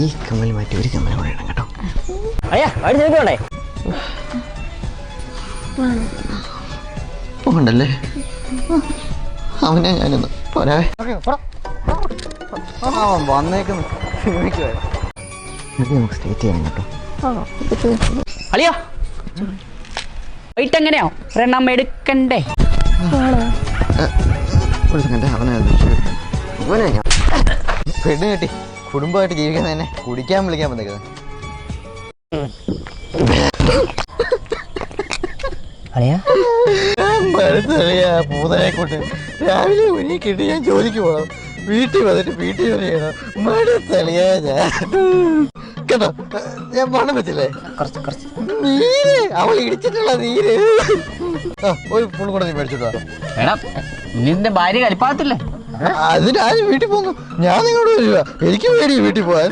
ഈ കമ്മൽ മാറ്റി ഒരു കമ്മൽ കൂടെ ഇടണം കേട്ടോ. പോകണ്ടല്ലേ, അവനെ ഞാനൊന്ന് പോരാവേ. വന്നേക്കുന്നു നമുക്ക് സ്റ്റേറ്റ് ചെയ്യണം കേട്ടോ. അളിയോ വൈകിട്ട് എങ്ങനെയോ ഒരെണ്ണം എടുക്കണ്ടേ? ഒരു സെക്കൻഡ്, അവനെ ഞാൻ പെണ്ണ് കെട്ടി കുടുംബമായിട്ട് ജീവിക്കാൻ തന്നെ കുടിക്കാൻ വിളിക്കാൻ വന്നേക്കുന്നത്. പൂതനെക്കൊണ്ട് രാവിലെ ഒരുക്കിട്ട് ഞാൻ ജോലിക്ക് പോകണം, വീട്ടിൽ വന്നിട്ട് വീട്ടിൽ ജോലി ചെയ്യണം. മടുത്തളിയാ ഞാൻ കേട്ടോ. ഞാൻ പണം വെച്ചില്ലേ നീര്, അവൾ ഇടിച്ചിട്ടുള്ള നീര്. ഒരു ഫുൾ കൂടെ നീ മേടിച്ചിട്ടോ. നിന്റെ ഭാര്യ കളിപ്പാകത്തില്ലേ? അതിനാരും വീട്ടിൽ പോകുന്നു, ഞാൻ നിങ്ങളോട് വരിക. എനിക്ക് പേടി വീട്ടിൽ പോകാൻ.